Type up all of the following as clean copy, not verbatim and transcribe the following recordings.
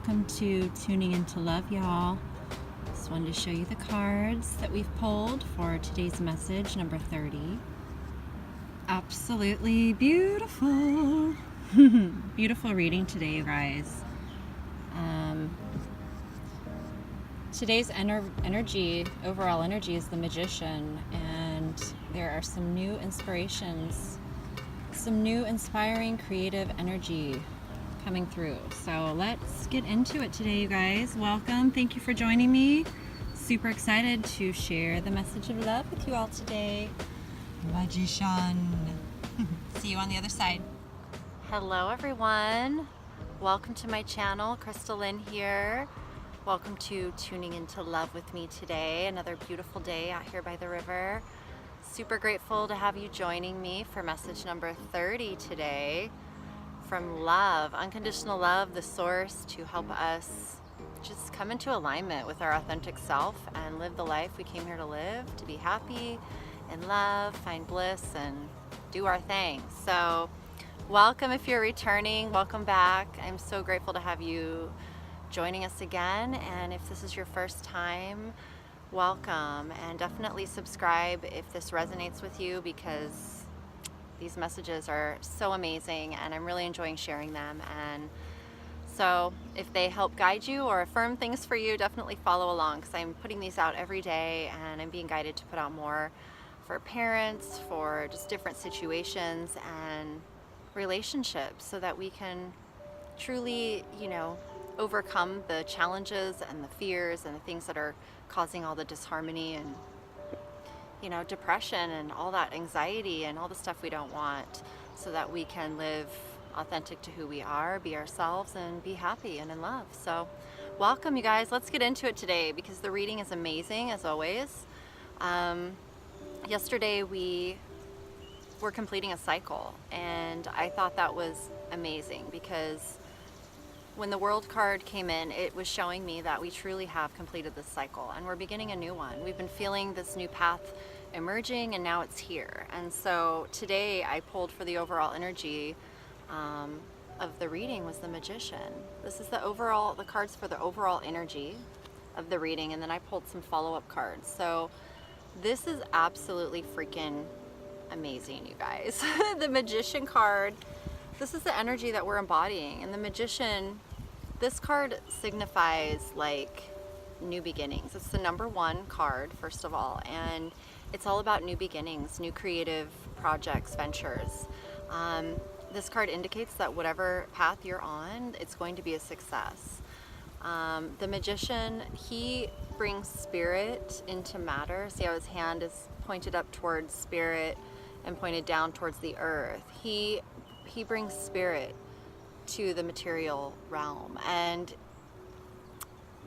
Welcome to Tuning Into Love, y'all. Just wanted to show you the cards that we've pulled for today's message, number 30. Absolutely beautiful. Beautiful reading today, you guys. Today's energy, overall energy, is the Magician, and there are some new inspirations, some new inspiring creative energy coming through. So let's get into it today, you guys. Welcome. Thank you for joining me. Super excited to share the message of love with you all today. Magician. See you on the other side. Hello, everyone. Welcome to my channel. Crystal Lynn here. Welcome to Tuning Into Love with me today. Another beautiful day out here by the river. Super grateful to have you joining me for message number 30 today. From love, unconditional love, the source, to help us just come into alignment with our authentic self and live the life we came here to live, to be happy and love, find bliss, and do our thing. So welcome if you're returning, welcome back. I'm so grateful to have you joining us again, and if this is your first time, welcome, and definitely subscribe if this resonates with you, because these messages are so amazing and I'm really enjoying sharing them. And so if they help guide you or affirm things for you, definitely follow along, because I'm putting these out every day and I'm being guided to put out more for parents, for just different situations and relationships, so that we can truly, overcome the challenges and the fears and the things that are causing all the disharmony and depression and all that anxiety and all the stuff we don't want, so that we can live authentic to who we are, be ourselves, and be happy and in love. So welcome, you guys. Let's get into it today, because the reading is amazing as always. Yesterday we were completing a cycle, and I thought that was amazing, because when the World card came in, it was showing me that we truly have completed this cycle and we're beginning a new one. We've been feeling this new path emerging, and now it's here. And so today I pulled for the overall energy of the reading was the Magician. This is the cards for the overall energy of the reading, and then I pulled some follow-up cards. So this is absolutely freaking amazing, you guys. The Magician card, this is the energy that we're embodying. And the Magician, this card signifies like new beginnings. It's the number 1 card, first of all, and it's all about new beginnings, new creative projects, ventures. This card indicates that whatever path you're on, it's going to be a success. The Magician, he brings spirit into matter. See how his hand is pointed up towards spirit and pointed down towards the earth. He brings spirit to the material realm, and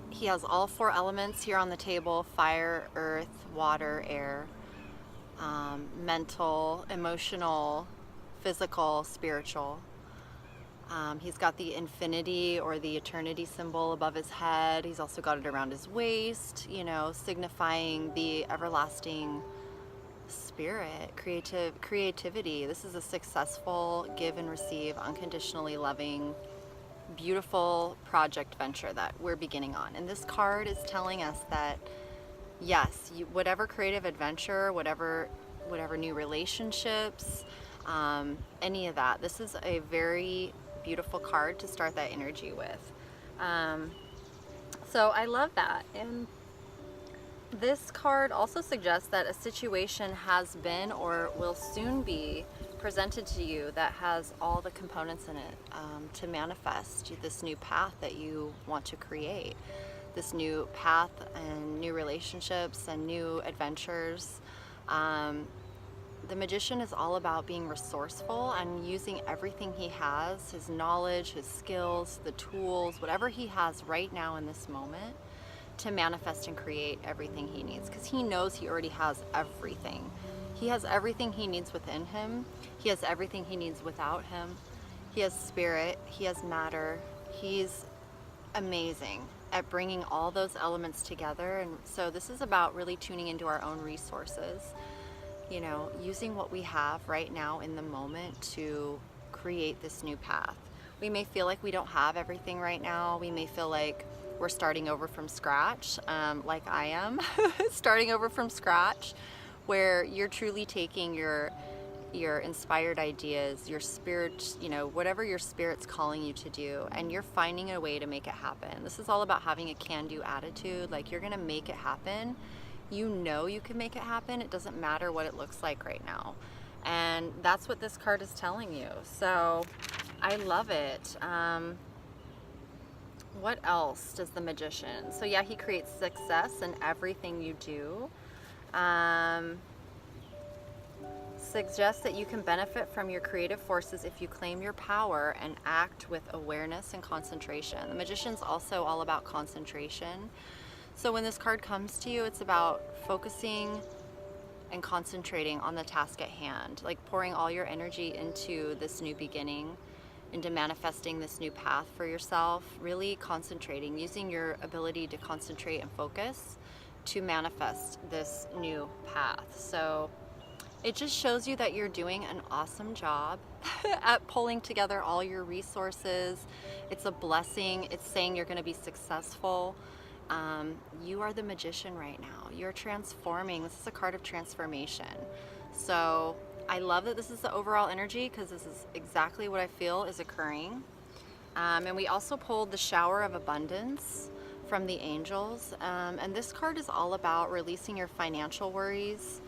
he has all 4 elements here on the table: fire, earth, water, air, mental, emotional, physical, spiritual. He's got the infinity or the eternity symbol above his head. He's also got it around his waist, signifying the everlasting spirit, creativity. This is a successful, give and receive, unconditionally loving, beautiful project venture that we're beginning on. And this card is telling us that yes, whatever creative adventure, whatever new relationships, any of that, this is a very beautiful card to start that energy with. So I love that. And this card also suggests that a situation has been or will soon be presented to you that has all the components in it to manifest this new path that you want to create, this new path and new relationships and new adventures. The Magician is all about being resourceful and using everything he has, his knowledge, his skills, the tools, whatever he has right now in this moment, to manifest and create everything he needs, because he knows he already has everything. He has everything he needs within him. He has everything he needs without him. He has spirit. He has matter. He's amazing at bringing all those elements together. And so this is about really tuning into our own resources, using what we have right now in the moment to create this new path. We may feel like we don't have everything right now. We may feel like we're starting over from scratch, like I am, starting over from scratch, where you're truly taking your inspired ideas, your spirit, you know, whatever your spirit's calling you to do, and you're finding a way to make it happen. This is all about having a can-do attitude. Like, you're gonna make it happen. You know you can make it happen. It doesn't matter what it looks like right now. And that's what this card is telling you. So I love it. What else does the Magician? So yeah, he creates success in everything you do. Suggests that you can benefit from your creative forces if you claim your power and act with awareness and concentration. The Magician's also all about concentration. So when this card comes to you, it's about focusing and concentrating on the task at hand, like pouring all your energy into this new beginning, into manifesting this new path for yourself, really concentrating, using your ability to concentrate and focus to manifest this new path. So it just shows you that you're doing an awesome job at pulling together all your resources. It's a blessing. It's saying you're going to be successful. You are the Magician right now. You're transforming. This is a card of transformation. So I love that this is the overall energy, because this is exactly what I feel is occurring. And we also pulled the Shower of Abundance from the angels. And this card is all about releasing your financial worries.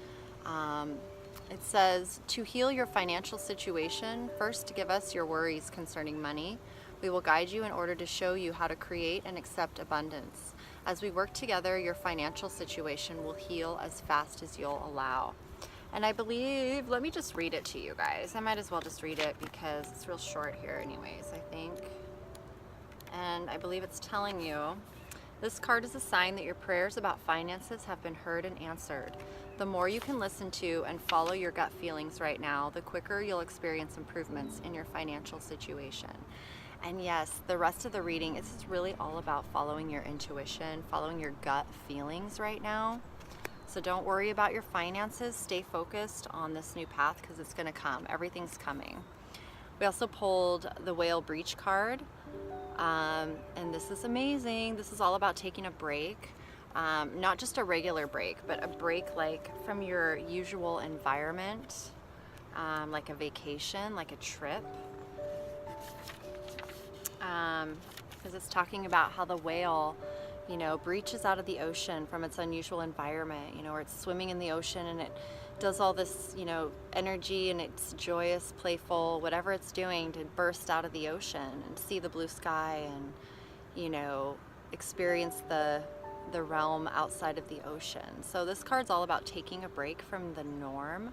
It says, to heal your financial situation, first give us your worries concerning money. We will guide you in order to show you how to create and accept abundance. As we work together, your financial situation will heal as fast as you'll allow. And I believe, let me just read it to you guys. I might as well just read it because it's real short here anyways, I think. And I believe it's telling you, this card is a sign that your prayers about finances have been heard and answered. The more you can listen to and follow your gut feelings right now, the quicker you'll experience improvements in your financial situation. And yes, the rest of the reading is really all about following your intuition, following your gut feelings right now. So don't worry about your finances. Stay focused on this new path, because it's going to come. Everything's coming. We also pulled the Whale Breach card. And this is amazing. This is all about taking a break. Not just a regular break, but a break like from your usual environment, like a vacation, like a trip. Because it's talking about how the whale, you know, breaches out of the ocean from its unusual environment, you know, where it's swimming in the ocean and it does all this, you know, energy, and it's joyous, playful, whatever it's doing, to burst out of the ocean and see the blue sky and, you know, experience the realm outside of the ocean. So this card's all about taking a break from the norm.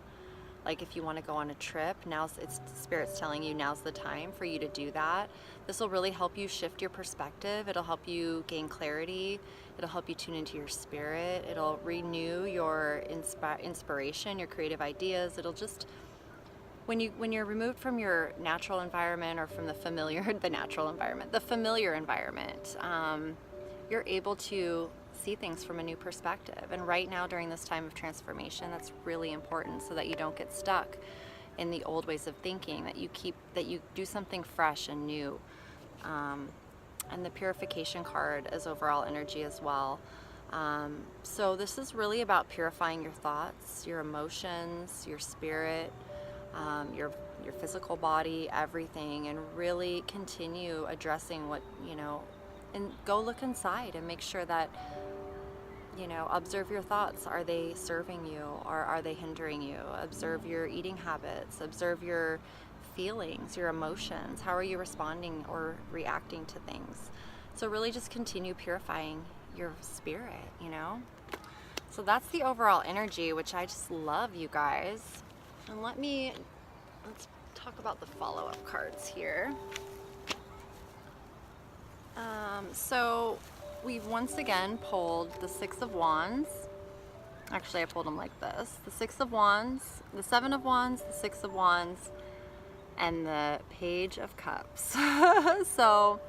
Like if you want to go on a trip, it's Spirit's telling you now's the time for you to do that. This will really help you shift your perspective. It'll help you gain clarity. It'll help you tune into your spirit. It'll renew your inspiration, your creative ideas. It'll just, when you're removed from your natural environment, or from the familiar environment, you're able to see things from a new perspective. And right now, during this time of transformation, that's really important, so that you don't get stuck in the old ways of thinking, that you do something fresh and new. And the Purification card is overall energy as well. So this is really about purifying your thoughts, your emotions, your spirit, your physical body, everything, and really continue addressing what, you know, and go look inside and make sure that, you know, observe your thoughts. Are they serving you, or are they hindering you? Observe your eating habits, observe your feelings, your emotions. How are you responding or reacting to things? So really just continue purifying your spirit, you know? So that's the overall energy, which I just love, you guys. And let's talk about the follow-up cards here. So we've once again pulled the Six of Wands. Actually, I pulled them like this. The Six of Wands, the Seven of Wands, the Six of Wands, and the Page of Cups. So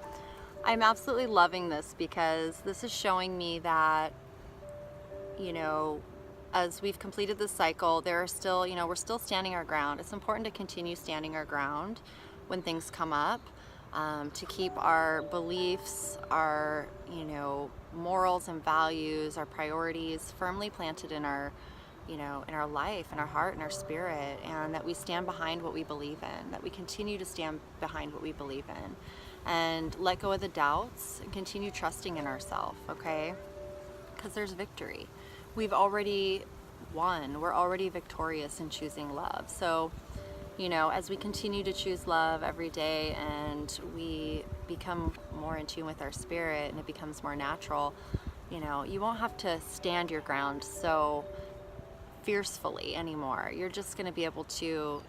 I'm absolutely loving this, because this is showing me that, you know, as we've completed this cycle, there are still, you know, we're still standing our ground. It's important to continue standing our ground when things come up. to keep our beliefs, our, morals and values, our priorities firmly planted in our, in our life, in our heart, in our spirit, and that we stand behind what we believe in, that we continue to stand behind what we believe in, and let go of the doubts and continue trusting in ourselves, okay? Because there's victory. We've already won. We're already victorious in choosing love. So, as we continue to choose love every day and we become more in tune with our spirit and it becomes more natural, you won't have to stand your ground so fiercely anymore. You're just going to be able to,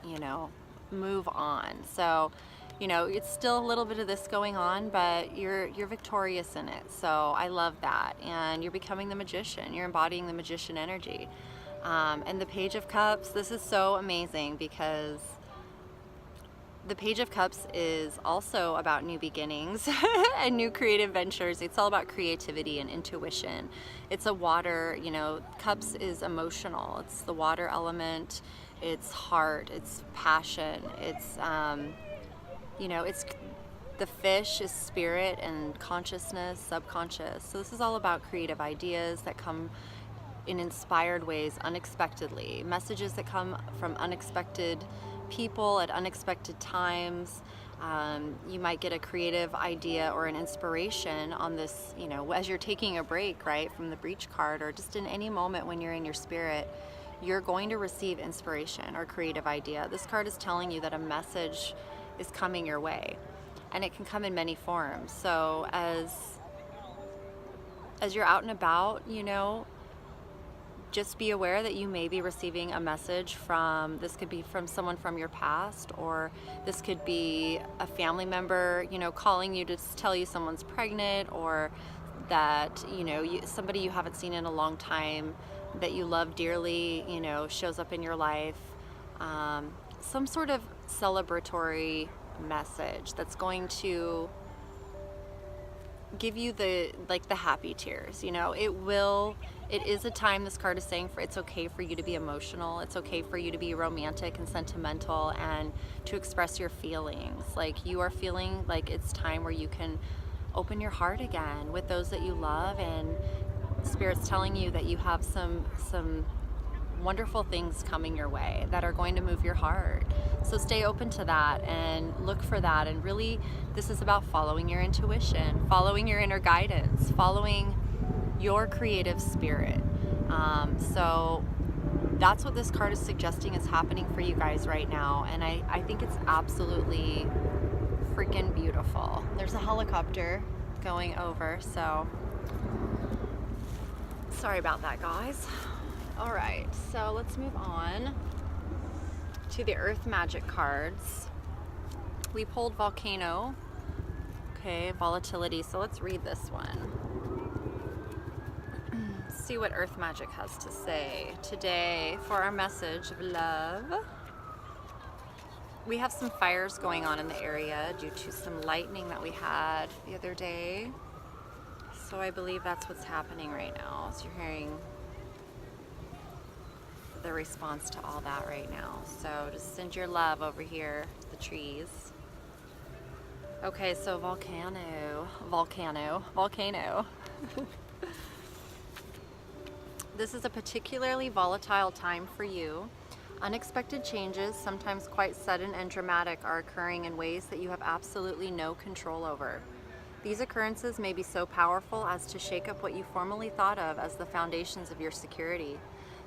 move on. So, it's still a little bit of this going on, but you're victorious in it. So I love that. And you're becoming the magician. You're embodying the magician energy. And the Page of Cups, this is so amazing because the Page of Cups is also about new beginnings and new creative ventures. It's all about creativity and intuition. It's a water, Cups is emotional. It's the water element. It's heart. It's passion. It's, it's the fish is spirit and consciousness, subconscious. So this is all about creative ideas that come in inspired ways, unexpectedly. Messages that come from unexpected people at unexpected times. You might get a creative idea or an inspiration on this, as you're taking a break, right, from the Breach card, or just in any moment when you're in your spirit, you're going to receive inspiration or creative idea. This card is telling you that a message is coming your way, and it can come in many forms. So as you're out and about, just be aware that you may be receiving a message from, this could be from someone from your past, or this could be a family member, calling you to tell you someone's pregnant, or that, somebody you haven't seen in a long time that you love dearly, shows up in your life. Some sort of celebratory message that's going to give you the happy tears. It is a time, this card is saying, for it's okay for you to be emotional. It's okay for you to be romantic and sentimental and to express your feelings. Like, you are feeling like it's time where you can open your heart again with those that you love, and Spirit's telling you that you have some wonderful things coming your way that are going to move your heart. So stay open to that and look for that. And really, this is about following your intuition, following your inner guidance, following your creative spirit. So that's what this card is suggesting is happening for you guys right now. And I think it's absolutely freaking beautiful. There's a helicopter going over, so sorry about that, guys. All right, so let's move on to the Earth Magic cards. We pulled Volcano, okay, Volatility, so let's read this one. See what Earth Magic has to say today for our message of love. We have some fires going on in the area due to some lightning that we had the other day. So I believe that's what's happening right now. So you're hearing the response to all that right now. So just send your love over here to the trees. Okay, so volcano. This is a particularly volatile time for you. Unexpected changes, sometimes quite sudden and dramatic, are occurring in ways that you have absolutely no control over. These occurrences may be so powerful as to shake up what you formerly thought of as the foundations of your security.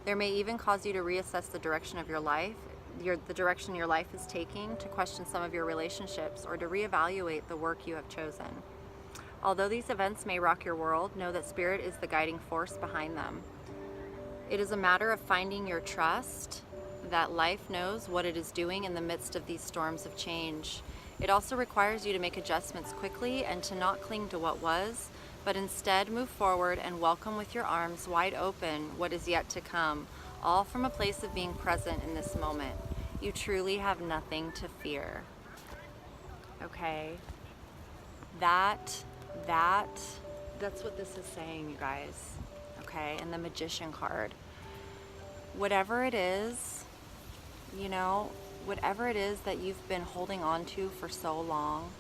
There may even cause you to reassess the direction of your life, the direction your life is taking, to question some of your relationships, or to reevaluate the work you have chosen. Although these events may rock your world, know that Spirit is the guiding force behind them. It is a matter of finding your trust that life knows what it is doing in the midst of these storms of change. It also requires you to make adjustments quickly and to not cling to what was, but instead move forward and welcome with your arms wide open what is yet to come, all from a place of being present in this moment. You truly have nothing to fear. Okay? That's what this is saying, you guys. Okay? And the Magician card. Whatever it is, whatever it is that you've been holding on to for so long,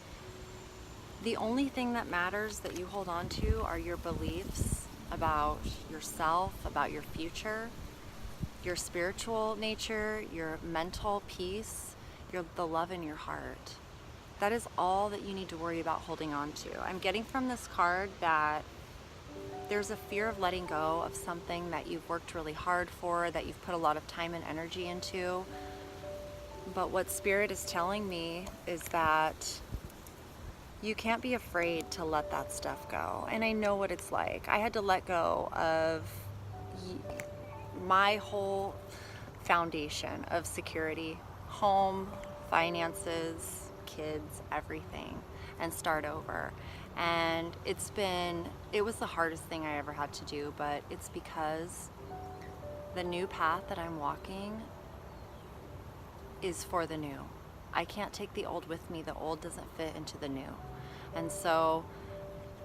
The only thing that matters that you hold on to are your beliefs about yourself, about your future, your spiritual nature, your mental peace, the love in your heart. That is all that you need to worry about holding on to. I'm getting from this card that there's a fear of letting go of something that you've worked really hard for, that you've put a lot of time and energy into. But what Spirit is telling me is that you can't be afraid to let that stuff go. And I know what it's like. I had to let go of my whole foundation of security, home, finances, kids, everything, and start over. And it was the hardest thing I ever had to do, but it's because the new path that I'm walking is for the new. I can't take the old with me. The old doesn't fit into the new. And so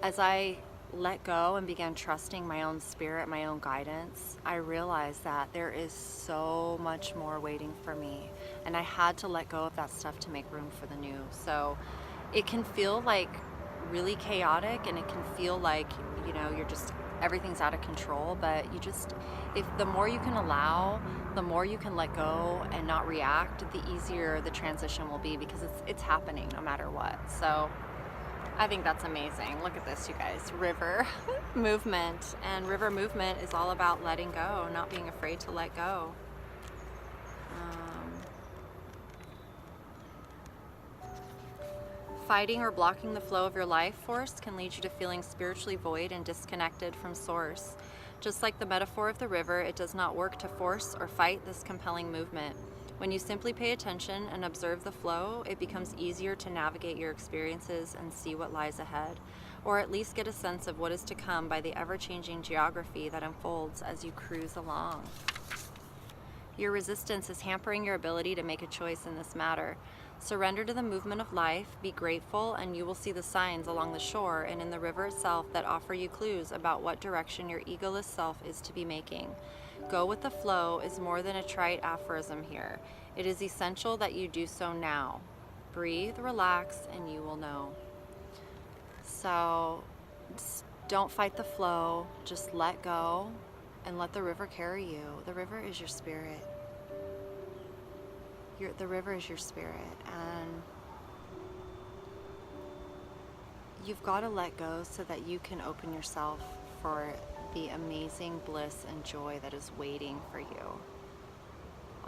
as I let go and began trusting my own spirit, my own guidance, I realized that there is so much more waiting for me. And I had to let go of that stuff to make room for the new. So it can feel like really chaotic, and it can feel like, you're just, everything's out of control, but if the more you can allow, the more you can let go and not react, the easier the transition will be, because it's happening no matter what. So I think that's amazing. Look at this, you guys. River movement. And river movement is all about letting go, not being afraid to let go. Fighting or blocking the flow of your life force can lead you to feeling spiritually void and disconnected from source. Just like the metaphor of the river, it does not work to force or fight this compelling movement. When you simply pay attention and observe the flow, it becomes easier to navigate your experiences and see what lies ahead, or at least get a sense of what is to come by the ever-changing geography that unfolds as you cruise along. Your resistance is hampering your ability to make a choice in this matter. Surrender to the movement of life, be grateful, and you will see the signs along the shore and in the river itself that offer you clues about what direction your egoless self is to be making. Go with the flow is more than a trite aphorism here. It is essential that you do so now. Breathe, relax, and you will know. So don't fight the flow, just let go and let the river carry you. The river is your spirit. The river is your spirit, and you've got to let go so that you can open yourself for the amazing bliss and joy that is waiting for you.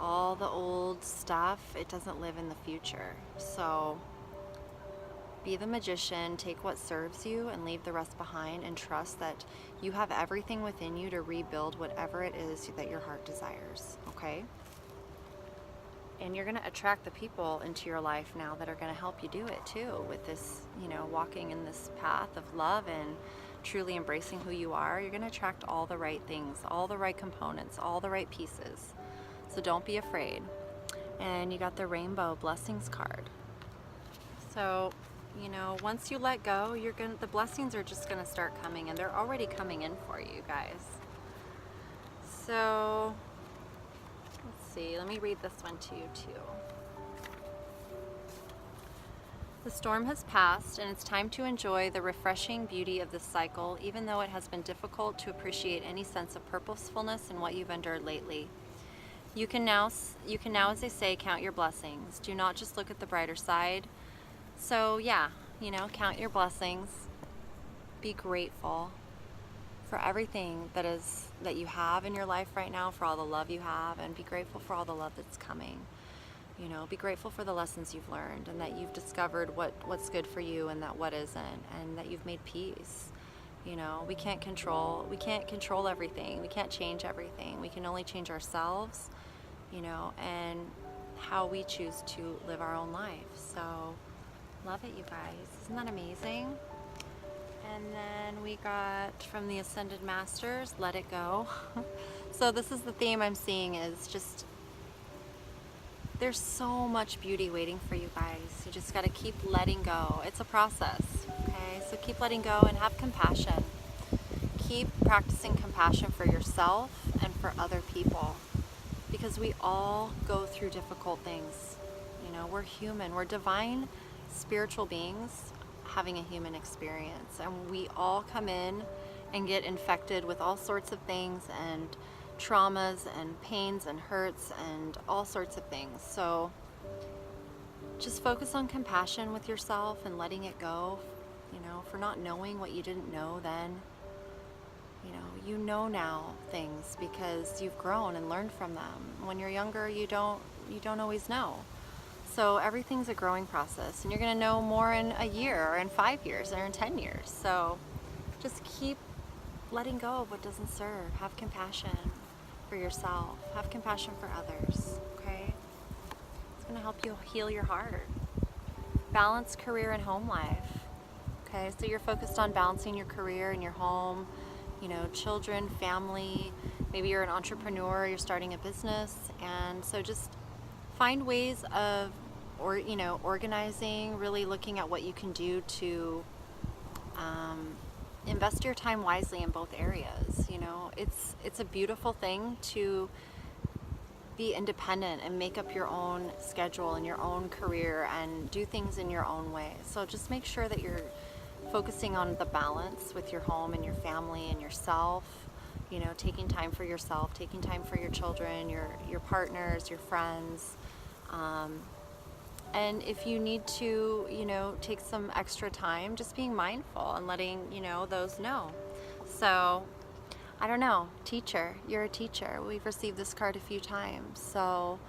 All the old stuff, it doesn't live in the future. So be the magician, take what serves you and leave the rest behind, and trust that you have everything within you to rebuild whatever it is that your heart desires, okay? And you're going to attract the people into your life now that are going to help you do it too, with this, walking in this path of love and truly embracing who you are. You're going to attract all the right things, all the right components, all the right pieces. So don't be afraid. And you got the rainbow blessings card. So, once you let go, the blessings are just going to start coming, and they're already coming in for you guys. So let's see, let me read this one to you too. The storm has passed, and it's time to enjoy the refreshing beauty of this cycle, even though it has been difficult to appreciate any sense of purposefulness in what you've endured lately. You can now, as they say, count your blessings. Do not just look at the brighter side. So yeah, count your blessings. Be grateful for everything that you have in your life right now, for all the love you have, and be grateful for all the love that's coming. Be grateful for the lessons you've learned, and that you've discovered what's good for you and that what isn't, and that you've made peace. We can't control everything. We can't change everything. We can only change ourselves, and how we choose to live our own life. So love it, you guys. Isn't that amazing? And then we got from the Ascended Masters, let it go. So this is the theme I'm seeing, is just, there's so much beauty waiting for you guys. You just got to keep letting go. It's a process, okay? So keep letting go and have compassion. Keep practicing compassion for yourself and for other people, because we all go through difficult things. We're human. We're divine spiritual beings having a human experience, and we all come in and get infected with all sorts of things and traumas and pains and hurts and all sorts of things. So just focus on compassion with yourself and letting it go, for not knowing what you didn't know then. You know now things because you've grown and learned from them. When you're younger, you don't always know. So everything's a growing process, and you're going to know more in a year or in 5 years or in 10 years. So just keep letting go of what doesn't serve. Have compassion for yourself. Have compassion for others, okay? It's going to help you heal your heart. Balance career and home life, okay? So you're focused on balancing your career and your home, children, family. Maybe you're an entrepreneur, you're starting a business, and so just find ways of organizing, really looking at what you can do to invest your time wisely in both areas. It's a beautiful thing to be independent and make up your own schedule and your own career and do things in your own way. So just make sure that you're focusing on the balance with your home and your family and yourself, taking time for yourself, taking time for your children, your partners, your friends. And if you need to, take some extra time, just being mindful and letting, those know. So, I don't know, teacher, you're a teacher. We've received this card a few times. So,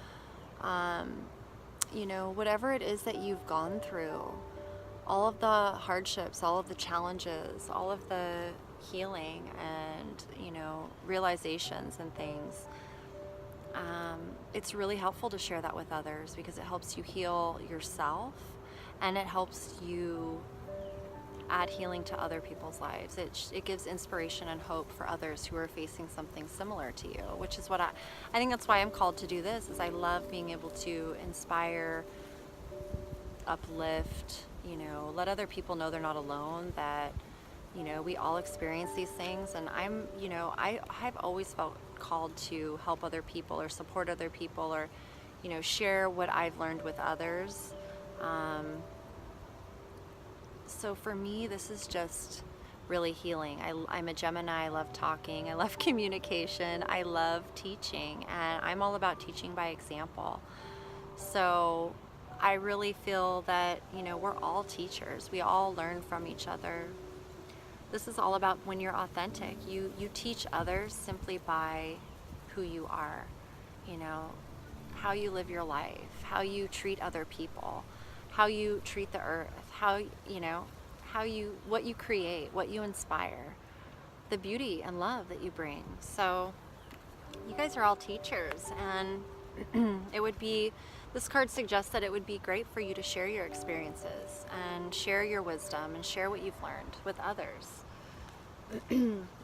whatever it is that you've gone through, all of the hardships, all of the challenges, all of the healing and, realizations and things, it's really helpful to share that with others because it helps you heal yourself and it helps you add healing to other people's lives. It gives inspiration and hope for others who are facing something similar to you, which is what I think that's why I'm called to do this, is I love being able to inspire, uplift, let other people know they're not alone, that, we all experience these things. And I've always felt called to help other people or support other people or, share what I've learned with others. So for me, this is just really healing. I'm a Gemini. I love talking. I love communication. I love teaching. And I'm all about teaching by example. So I really feel that, we're all teachers. We all learn from each other. This is all about when you're authentic. You teach others simply by who you are, how you live your life, how you treat other people, how you treat the earth, what you create, what you inspire, the beauty and love that you bring. So you guys are all teachers, and this card suggests that it would be great for you to share your experiences and share your wisdom and share what you've learned with others.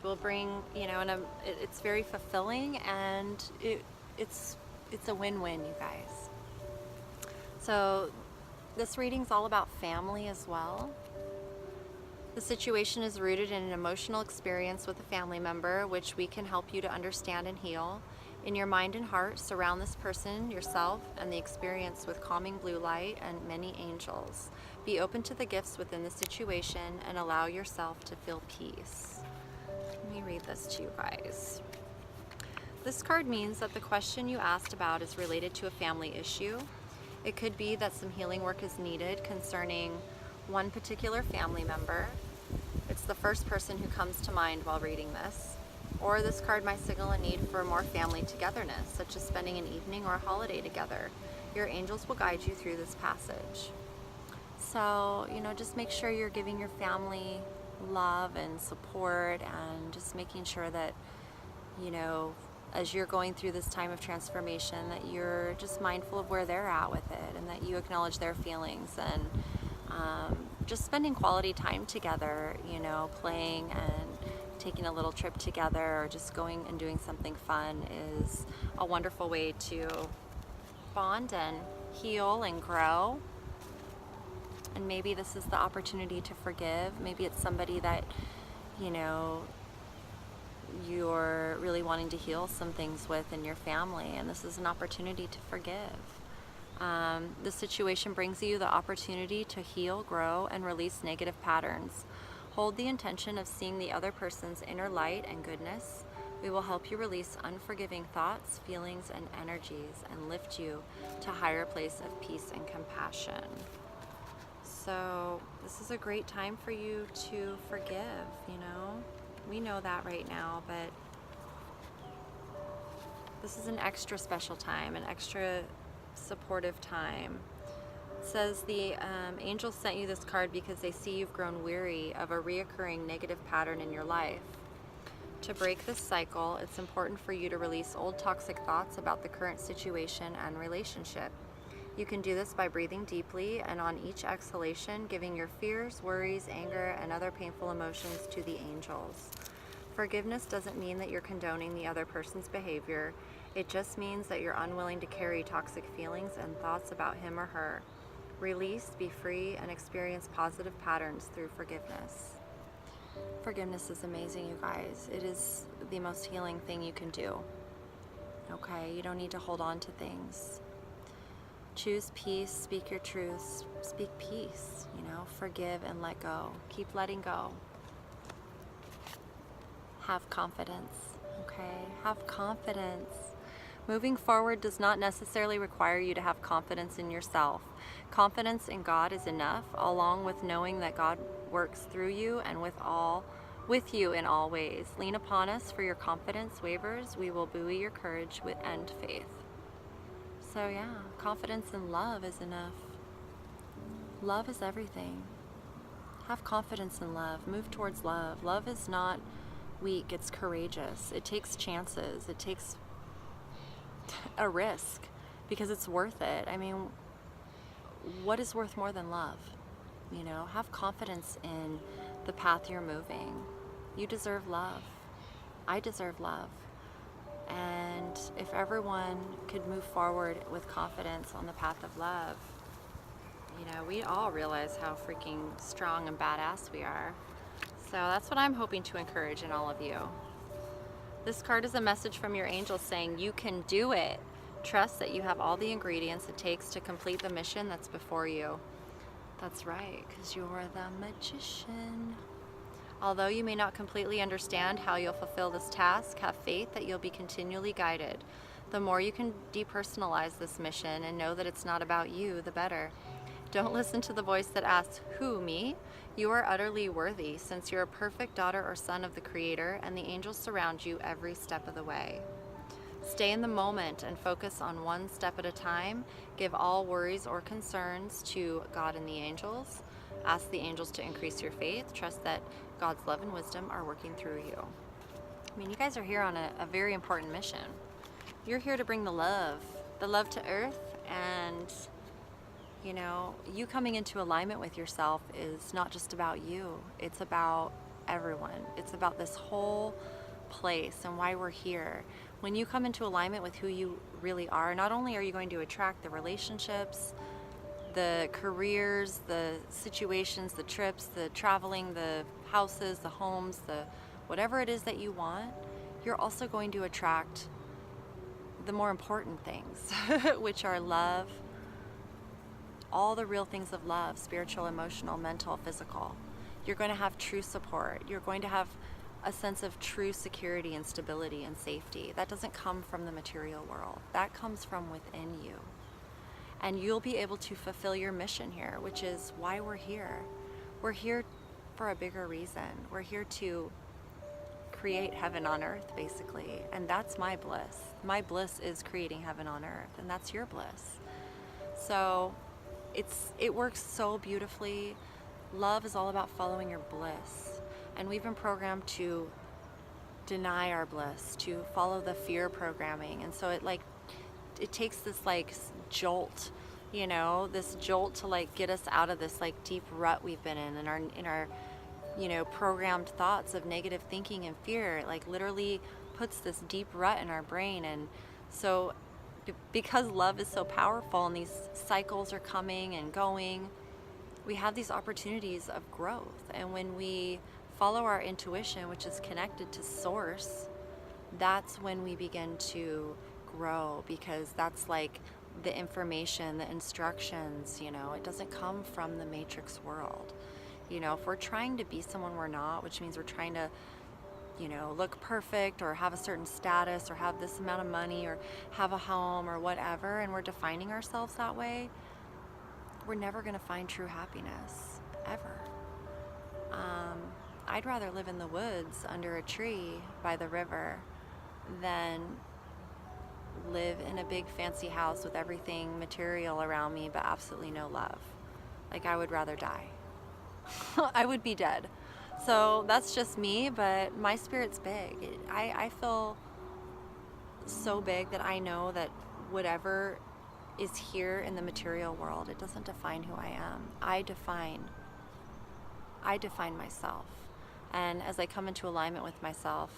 Will bring, it's very fulfilling, and it's a win-win, you guys. So this reading's all about family as well. The situation is rooted in an emotional experience with a family member, which we can help you to understand and heal. In your mind and heart, surround this person, yourself, and the experience with calming blue light and many angels. Be open to the gifts within the situation and allow yourself to feel peace. Let me read this to you guys. This card means that the question you asked about is related to a family issue. It could be that some healing work is needed concerning one particular family member. It's the first person who comes to mind while reading this. Or this card might signal a need for more family togetherness, such as spending an evening or a holiday together. Your angels will guide you through this passage. So, just make sure you're giving your family love and support, and just making sure that, as you're going through this time of transformation, that you're just mindful of where they're at with it, and that you acknowledge their feelings, and just spending quality time together, playing and taking a little trip together, or just going and doing something fun is a wonderful way to bond and heal and grow. And maybe this is the opportunity to forgive. Maybe it's somebody that, you're really wanting to heal some things with in your family, and this is an opportunity to forgive. The situation brings you the opportunity to heal, grow, and release negative patterns. Hold the intention of seeing the other person's inner light and goodness. We will help you release unforgiving thoughts, feelings, and energies and lift you to a higher place of peace and compassion. So this is a great time for you to forgive, you know? We know that right now, but this is an extra special time, an extra supportive time. It says the angels sent you this card because they see you've grown weary of a reoccurring negative pattern in your life. To break this cycle, it's important for you to release old toxic thoughts about the current situation and relationship. You can do this by breathing deeply and on each exhalation, giving your fears, worries, anger, and other painful emotions to the angels. Forgiveness doesn't mean that you're condoning the other person's behavior. It just means that you're unwilling to carry toxic feelings and thoughts about him or her. Release, be free, and experience positive patterns through forgiveness. Forgiveness is amazing, you guys. It is the most healing thing you can do. Okay? You don't need to hold on to things. Choose peace, speak your truths, speak peace, you know, forgive and let go. Keep letting go. Have confidence, okay? Have confidence. Moving forward does not necessarily require you to have confidence in yourself. Confidence in God is enough, along with knowing that God works through you and with you in all ways. Lean upon us for your confidence wavers. We will buoy your courage and faith. So yeah, confidence in love is enough. Love is everything. Have confidence in love. Move towards love. Love is not weak, it's courageous. It takes chances. It takes a risk because it's worth it. I mean, what is worth more than love? You know, have confidence in the path you're moving. You deserve love. I deserve love. And if everyone could move forward with confidence on the path of love, you know, we all realize how freaking strong and badass we are. So that's what I'm hoping to encourage in all of you. This card is a message from your angels saying you can do it. Trust that you have all the ingredients it takes to complete the mission that's before you. That's right, because you're the magician. Although you may not completely understand how you'll fulfill this task, have faith that you'll be continually guided. The more you can depersonalize this mission and know that it's not about you, the better. Don't listen to the voice that asks, who, me? You are utterly worthy, since you're a perfect daughter or son of the Creator, and the angels surround you every step of the way. Stay in the moment and focus on one step at a time. Give all worries or concerns to God and the angels. Ask the angels to increase your faith. Trust that God's love and wisdom are working through you. I mean, you guys are here on a very important mission. You're here to bring the love to earth, and you know, you coming into alignment with yourself is not just about you. It's about everyone. It's about this whole place and why we're here. When you come into alignment with who you really are, not only are you going to attract the relationships, the careers, the situations, the trips, the traveling, the houses, the homes, the whatever it is that you want, you're also going to attract the more important things, which are love, all the real things of love, spiritual, emotional, mental, physical. You're going to have true support. You're going to have a sense of true security and stability and safety. That doesn't come from the material world. That comes from within you. And you'll be able to fulfill your mission here, which is why we're here. We're here for a bigger reason. We're here to create heaven on earth, basically. And that's my bliss. My bliss is creating heaven on earth, and that's your bliss. So it works so beautifully. Love is all about following your bliss. And we've been programmed to deny our bliss, to follow the fear programming. And so it takes this jolt, you know, this jolt to get us out of this deep rut we've been in our you know, programmed thoughts of negative thinking and fear. It literally puts this deep rut in our brain. And so because love is so powerful and these cycles are coming and going, we have these opportunities of growth. And when we follow our intuition, which is connected to source, that's when we begin to grow, because that's the information, the instructions, you know, it doesn't come from the matrix world. You know, if we're trying to be someone we're not, which means we're trying to, you know, look perfect or have a certain status or have this amount of money or have a home or whatever, and we're defining ourselves that way, we're never going to find true happiness, ever. I'd rather live in the woods under a tree by the river than live in a big fancy house with everything material around me but absolutely no love. Like, I would rather die. I would be dead. So that's just me, but my spirit's big. I feel so big that I know that whatever is here in the material world, it doesn't define who I am. I define myself. And as I come into alignment with myself,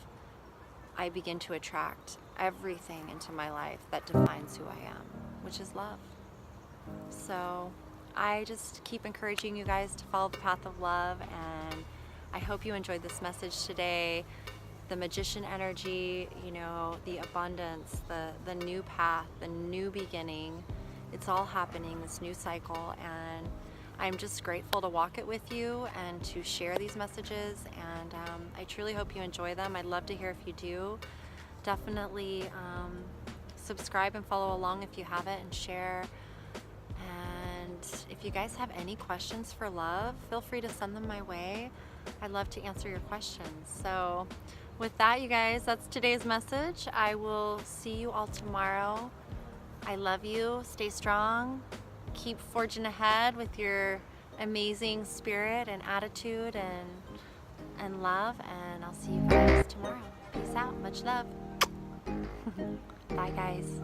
I begin to attract everything into my life that defines who I am, which is love. So I just keep encouraging you guys to follow the path of love, and I hope you enjoyed this message today. The magician energy, you know, the abundance, the new path, the new beginning, it's all happening, this new cycle, and I'm just grateful to walk it with you and to share these messages, and I truly hope you enjoy them. I'd love to hear if you do. Definitely subscribe and follow along if you haven't, and share. And if you guys have any questions for love, feel free to send them my way. I'd love to answer your questions. So with that, you guys, that's today's message. I will see you all tomorrow. I love you. Stay strong. Keep forging ahead with your amazing spirit and attitude and love. And I'll see you guys tomorrow. Peace out. Much love. Bye, guys.